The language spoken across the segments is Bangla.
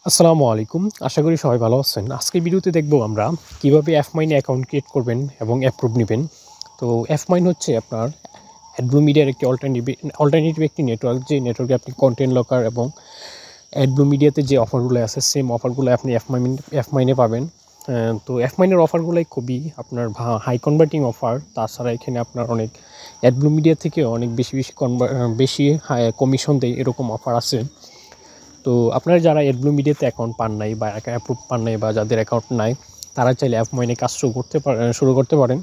আসসালামু আলাইকুম। আশা করি সবাই ভালো আছেন। আজকের ভিডিওতে দেখব আমরা কিভাবে এফমাইনে অ্যাকাউন্ট ক্রিয়েট করবেন এবং অ্যাপ্রুভ নিবেন। তো এফমাইন হচ্ছে আপনার অ্যাডব্লু মিডিয়ার একটি অল্টারনেটিভ একটি নেটওয়ার্ক, যে নেটওয়ার্কে আপনি কন্টেন্ট লকার এবং অ্যাডব্লু মিডিয়াতে যে অফারগুলো আছে সেম অফারগুলো আপনি এফমাইনে পাবেন। তো এফমাইনের অফারগুলোই খুবই আপনার হাই কনভার্টিং অফার। তাছাড়া এখানে আপনার অনেক অ্যাডব্লু মিডিয়া থেকেও অনেক বেশি হাই কমিশন দেয়, এরকম অফার আছে। তো আপনারা যারা অ্যাডব্লু মিডিয়াতে অ্যাকাউন্ট পান নাই বা অ্যাপ্রুভ পান নাই বা যাদের অ্যাকাউন্ট নাই, তারা চাইলে এফমাইনে কাজ শুরু করতে পারেন।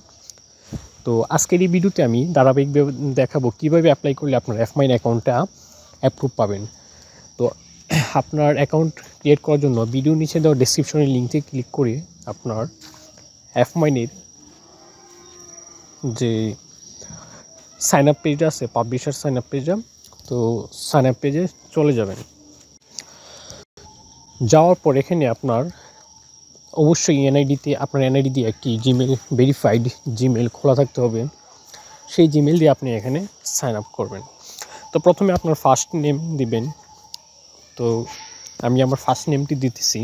তো আজকের এই ভিডিওতে আমি ধারাবাহিকভাবে দেখাবো কীভাবে অ্যাপ্লাই করলে আপনার এফমাইন অ্যাকাউন্টটা অ্যাপ্রুভ পাবেন। তো আপনার অ্যাকাউন্ট ক্রিয়েট করার জন্য ভিডিও নিচে দেওয়া ডেসক্রিপশনের লিঙ্কে ক্লিক করে আপনার এফমাইনের যে সাইন আপ পেজ আছে, পাবলিশার সাইন আপ পেজটা, তো সাইন আপ পেজে চলে যাবেন। যাওয়ার পর এখানে আপনার অবশ্যই আপনার এনআইডি দিয়ে একটি জিমেল, ভেরিফাইড জিমেল খোলা থাকতে হবে। সেই জিমেল দিয়ে আপনি এখানে সাইন আপ করবেন। তো প্রথমে আপনার ফার্স্ট নেম দিবেন। তো আমি আমার ফার্স্ট নেমটি দিতেছি।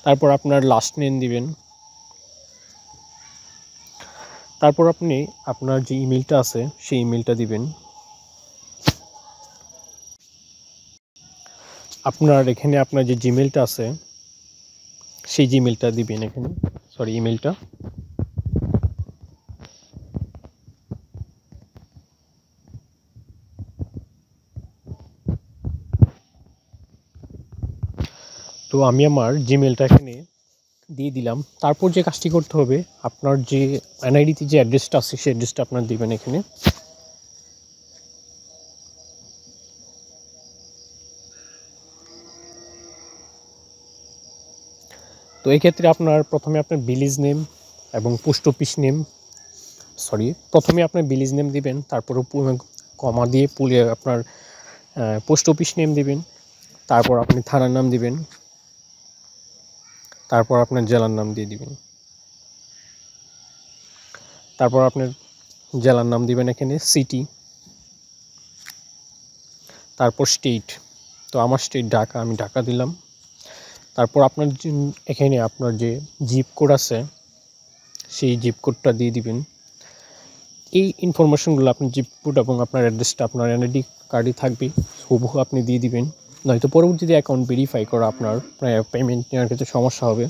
তারপর আপনার লাস্ট নেম দিবেন। তারপর আপনি আপনার যে ইমেলটা আছে সেই ইমেলটা দিবেন। আপনার এখানে আপনার যে জিমেলটা আছে সেই জিমেলটা দিবেন এখানে, ইমেলটা। তো আমি আমার জিমেলটা এখানে দিয়ে দিলাম। তারপর যে কাজটি করতে হবে, আপনার যে এনআইডিতে যে অ্যাড্রেসটা আছে সেই অ্যাড্রেসটা আপনার দিবেন এখানে। তো এই ক্ষেত্রে আপনার প্রথমে আপনার ভিলেজ নেম এবং পোস্ট অফিস নেম, প্রথমে আপনার ভিলেজ নেম দিবেন, তারপরে কমা দিয়ে আপনার পোস্ট অফিস নেম দিবেন, তারপর আপনি থানার নাম দিবেন, তারপর আপনার জেলার নাম দিয়ে দিবেন, তারপর আপনার জেলার নাম দিবেন এখানে সিটি, তারপর স্টেট। তো আমার স্টেট ঢাকা, আমি ঢাকা দিলাম। তারপর আপনার এখানে আপনার যে জিপ কোড আছে সেই জিপ কোডটা দিয়ে দিবেন। এই ইনফরমেশনগুলো আপনি জিপ কোড এবং আপনার অ্যাড্রেসটা আপনার এনআইডি কার্ডে থাকবে, হুবহু আপনি দিয়ে দিবেন। নয়তো পরবর্তীতে অ্যাকাউন্ট ভেরিফাই করা আপনার পেমেন্ট নেওয়ার ক্ষেত্রে সমস্যা হবে।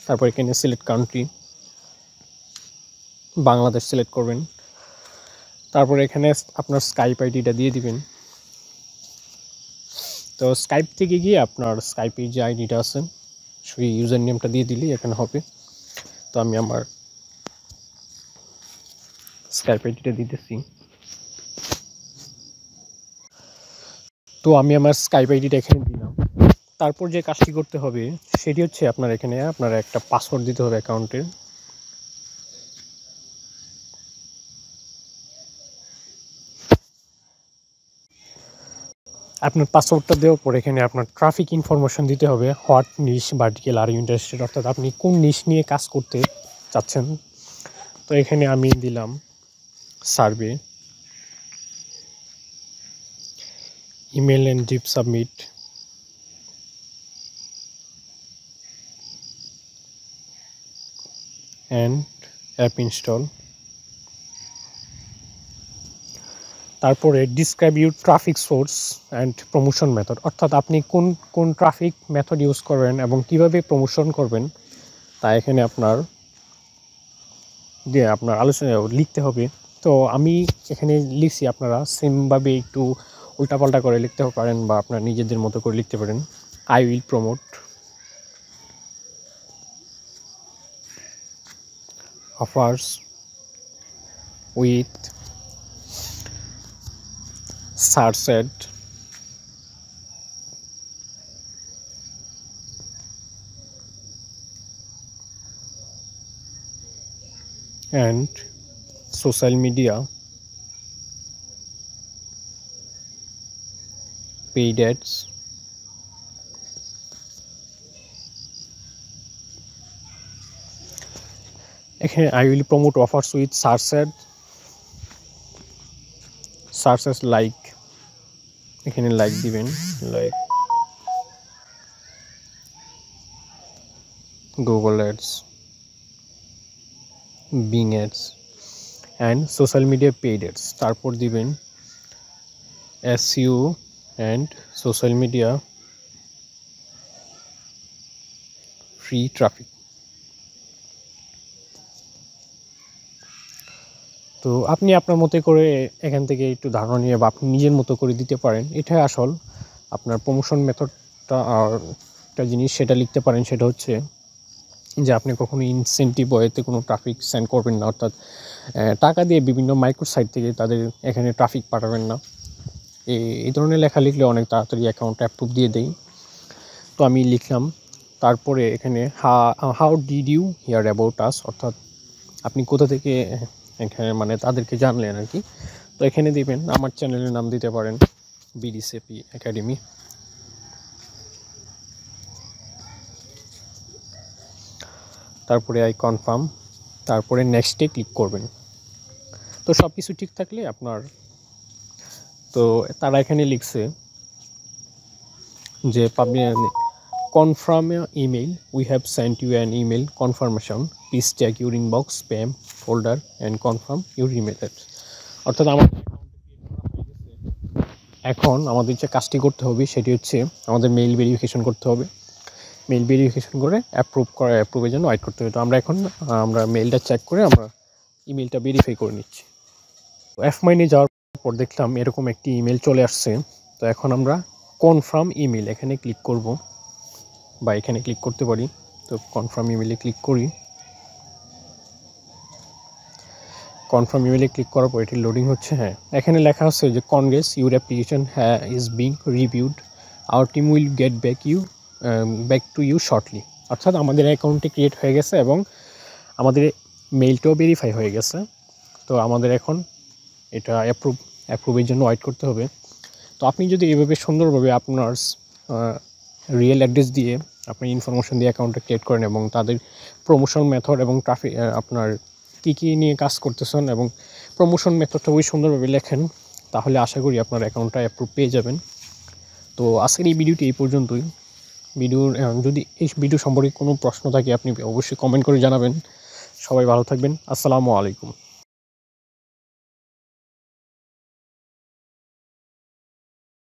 তারপর এখানে সিলেক্ট কান্ট্রি, বাংলাদেশ সিলেক্ট করবেন। তারপর এখানে আপনার স্কাইপ আইডিটা দিয়ে দিবেন। তো স্কাইপ থেকে গিয়ে আপনার স্কাইপের যে আইডিটা আছে সেই ইউজার নেমটা দিয়ে দিলেই এখানে হবে। তো আমি আমার স্কাইপ আইডিটা দিতেছি। তো আমি আমার স্কাইপ আইডিটা এখানে দিলাম। তারপর যে কাজটি করতে হবে সেটি হচ্ছে আপনার এখানে আপনার একটা পাসওয়ার্ড দিতে হবে অ্যাকাউন্টের। আপনার পাসওয়ার্ডটা দেওয়ার পর এখানে আপনার ট্রাফিক ইনফরমেশন দিতে হবে, what niche vertical are interested, অর্থাৎ আপনি কোন নিশ নিয়ে কাজ করতে চাচ্ছেন। তো এখানে আমি দিলাম survey, email and zip submit, and app install. তারপরে describe your traffic source and promotion method, অর্থাৎ আপনি কোন কোন ট্রাফিক মেথড ইউজ করবেন এবং কিভাবে প্রমোশন করবেন তা এখানে আপনার আলোচনা লিখতে হবে। তো আমি এখানে লিখছি, আপনারা সেমভাবে একটু উল্টাপাল্টা করে লিখতে পারেন বা আপনার নিজেদের মতো করে লিখতে পারেন। I will promote offers with search add and social media paid ads এখানে I will promote offers with search as like, এখানে লাইক দিবেন, like. Google ads, being ads and social media paid ads. তারপর দিবেন SEO and social media free traffic. তো আপনি আপনার মতো করে এখান থেকে একটু ধারণা নিয়ে বা আপনি নিজের মতো করে দিতে পারেন। এটাই আসল আপনার প্রমোশন মেথডটা। আর একটা জিনিস সেটা লিখতে পারেন, সেটা হচ্ছে যে আপনি কখনো ইনসেন্টিভ ওয়েতে কোনো ট্রাফিক সেন্ড করবেন না, অর্থাৎ টাকা দিয়ে বিভিন্ন মাইক্রো সাইট থেকে তাদের এখানে ট্রাফিক পাঠাবেন না। এই ধরনের লেখা লিখলে অনেক তাড়াতাড়ি অ্যাকাউন্ট অ্যাপ্রুভ দিয়ে দেয়। তো আমি লিখলাম। তারপরে এখানে how did you hear about us, অর্থাৎ আপনি কোথা থেকে এখানে মানে তাদেরকে জানলেন আর কি। তো এখানে দিবেন আমার চ্যানেলের নাম দিতে পারেন বিডিসিপি একাডেমি। তারপরে আই কনফার্ম, তারপরে নেক্সটে ক্লিক করবেন। তো সব কিছু ঠিক থাকলে আপনার, তো তারা এখানে লিখছে যে confirm email, we have sent you an email confirmation, please check your inbox spam folder and confirm your email address. অর্থাৎ এখন আমাদের যে কাজটি করতে হবে সেটি হচ্ছে আমাদের মেইল ভেরিফিকেশন করতে হবে। মেইল ভেরিফিকেশন করে অ্যাপ্রুভের জন্য ওয়েট করতে হবে। তো আমরা মেইলটা চেক করে আমরা ইমেলটা ভেরিফাই করে নিচ্ছি। এফমাইনে যাওয়ার পর দেখলাম এরকম একটি ইমেল চলে আসছে। তো এখন আমরা কনফার্ম ইমেল এখানে ক্লিক করব, বা এখানে ক্লিক করতে পারি। তো কনফার্ম ইমেলে ক্লিক করি। কনফার্ম ইমেলে ক্লিক করার পর এটি লোডিং হচ্ছে। হ্যাঁ, এখানে লেখা আছে যে congrats your application is being reviewed, our team will get back to you shortly. অর্থাৎ আমাদের অ্যাকাউন্টটি ক্রিয়েট হয়ে গেছে এবং আমাদের মেইলটাও ভেরিফাই হয়ে গেছে। তো আমাদের এখন এটা অ্যাপ্রুভের জন্য ওয়েট করতে হবে। তো আপনি যদি এভাবে সুন্দরভাবে আপনার রিয়েল অ্যাড্রেস দিয়ে আপনি ইনফরমেশন দিয়ে অ্যাকাউন্টটা ক্রিয়েট করেন এবং তাদের প্রমোশন মেথড এবং ট্রাফিক আপনার কী কী নিয়ে কাজ করতেছেন এবং প্রমোশন মেথডটা ওই সুন্দরভাবে লেখেন, তাহলে আশা করি আপনার অ্যাকাউন্টটা অ্যাপ্রুভ পেয়ে যাবেন। তো আজকের এই ভিডিওটি এই পর্যন্তই। যদি এই ভিডিও সম্পর্কে কোনো প্রশ্ন থাকে আপনি অবশ্যই কমেন্ট করে জানাবেন। সবাই ভালো থাকবেন। আসসালামু আলাইকুম।